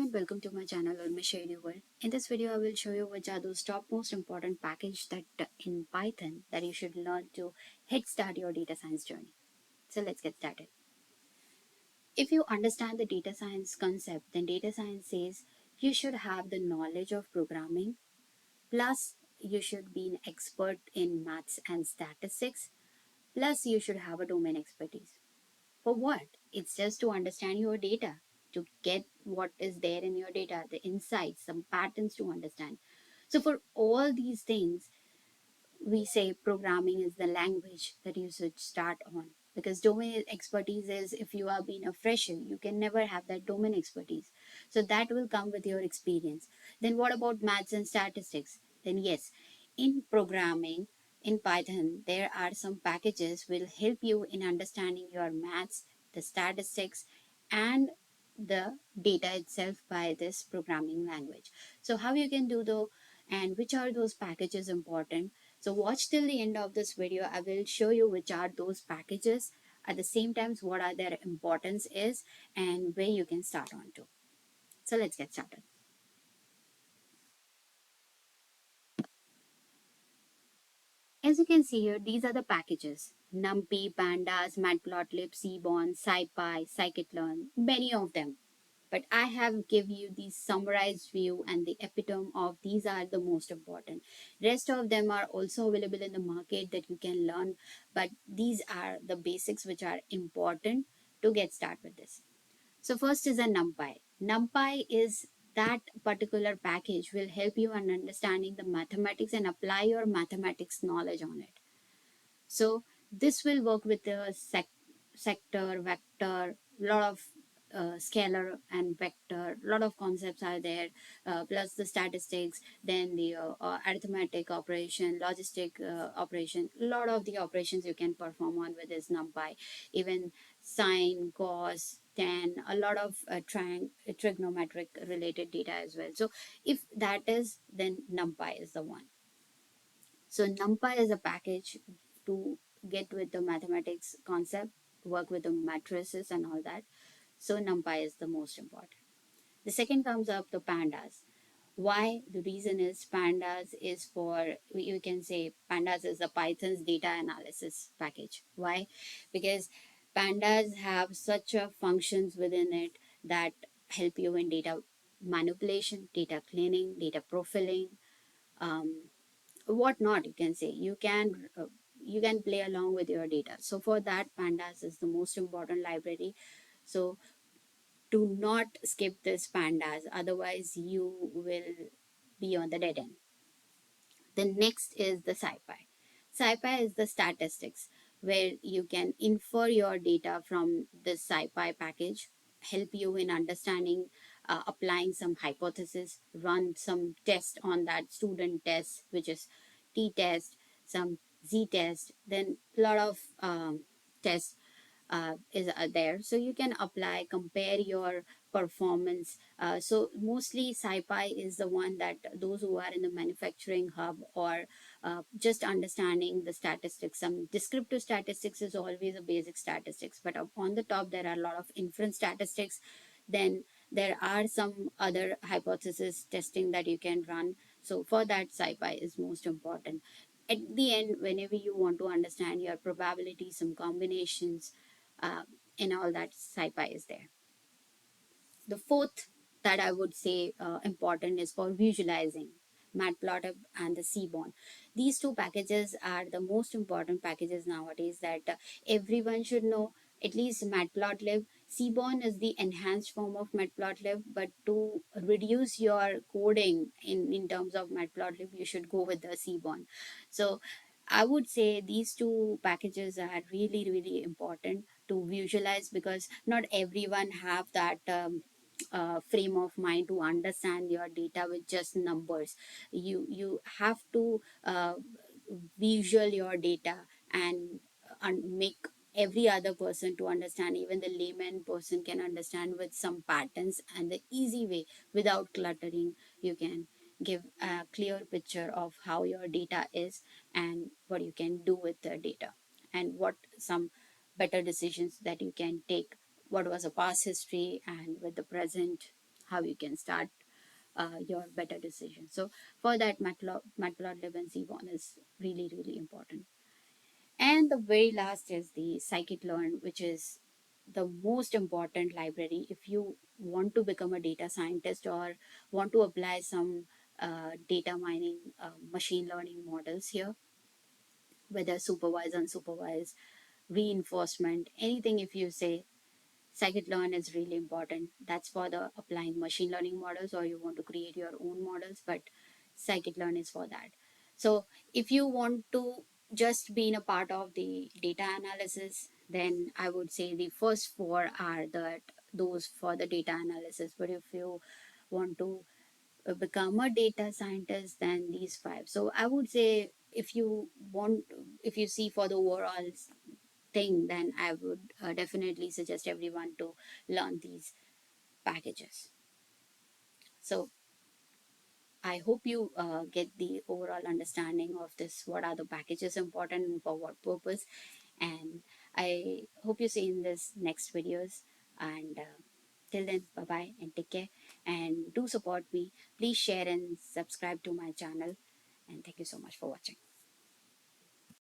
everyone, welcome to my channel or my shady world. In this video, I will show you which are those top most important package that in Python that you should learn to hit start your data science journey. So let's get started. If you understand the data science concept, then data science says you should have the knowledge of programming, plus you should be an expert in maths and statistics, plus you should have a domain expertise. For what? It's just to understand your data, to get what is there in your data, the insights, some patterns to understand. So, for all these things, we say programming is the language that you should start on. Because domain expertise is if you are being a fresher, you can never have that domain expertise. So, that will come with your experience. Then, what about maths and statistics? Then, yes, in programming, in Python, there are some packages will help you in understanding your maths, the statistics, and the data itself by this programming language. So how you can do though, and which are those packages important? So watch till the end of this video. I will show you which are those packages. At the same time, what are their importance is and where you can start on to. So let's get started. As you can see here, these are the packages. Numpy, Pandas, matplotlib, seaborn, scipy, scikit-learn, many of them. But I have give you the summarized view and the epitome of these are the most important. Rest of them are also available in the market that you can learn, but these are the basics which are important to get started with this. So first is a Numpy. Numpy is that particular package will help you in understanding the mathematics and apply your mathematics knowledge on it. So this will work with the sector, vector, lot of scalar and vector, lot of concepts are there, plus the statistics, then the arithmetic operation, logistic operation, lot of the operations you can perform on with this NumPy, even sine, cos, tan, a lot of trigonometric related data as well. So if that is, then NumPy is the one. So NumPy is a package to get with the mathematics concept, work with the matrices and all that. So NumPy is the most important. The second comes up the pandas. Why? The reason is pandas is for, you can say pandas is the Python's data analysis package. Why? Because pandas have such a functions within it that help you in data manipulation, data cleaning, data profiling, um, whatnot. You can say you can play along with your data. So for that, pandas is the most important library. So do not skip this pandas, otherwise you will be on the dead end. The next is the scipy. Scipy is the statistics where you can infer your data from this scipy package, help you in understanding, applying some hypothesis, run some test on that student test, which is t-test, some z-test, then a lot of tests is there, so you can apply, compare your performance. So mostly scipy is the one that those who are in the manufacturing hub or just understanding the statistics. Some descriptive statistics is always a basic statistics, but on the top there are a lot of inference statistics. Then there are some other hypothesis testing that you can run. So for that, scipy is most important. At the end, whenever you want to understand your probability, some combinations, uh, and all that, scipy is there. The fourth that I would say important is for visualizing, matplotlib and the seaborn. These two packages are the most important packages nowadays that everyone should know. At least matplotlib. Seaborn is the enhanced form of matplotlib, but to reduce your coding in terms of matplotlib, you should go with the seaborn. So I would say these two packages are really, really important to visualize, because not everyone have that frame of mind to understand your data with just numbers. You have to visual your data and make every other person to understand, even the layman person can understand with some patterns and the easy way without cluttering. You can give a clear picture of how your data is and what you can do with the data and what some better decisions that you can take, what was a past history and with the present, how you can start your better decision. So for that, matplotlib and seaborn is really, really important. And the very last is the scikit-learn, which is the most important library if you want to become a data scientist or want to apply some data mining, machine learning models here, whether supervised, unsupervised, reinforcement, anything. If you say scikit-learn is really important, that's for the applying machine learning models or you want to create your own models, but scikit-learn is for that. So if you want to just be in a part of the data analysis, then I would say the first four are those for the data analysis. But if you want to become a data scientist, then these five. So I would say if you want, if you see for the overall thing, then I would definitely suggest everyone to learn these packages. So I hope you get the overall understanding of this. What are the packages important and for what purpose? And I hope you see in this next videos. And till then, bye bye and take care. And do support me. Please share and subscribe to my channel. And thank you so much for watching.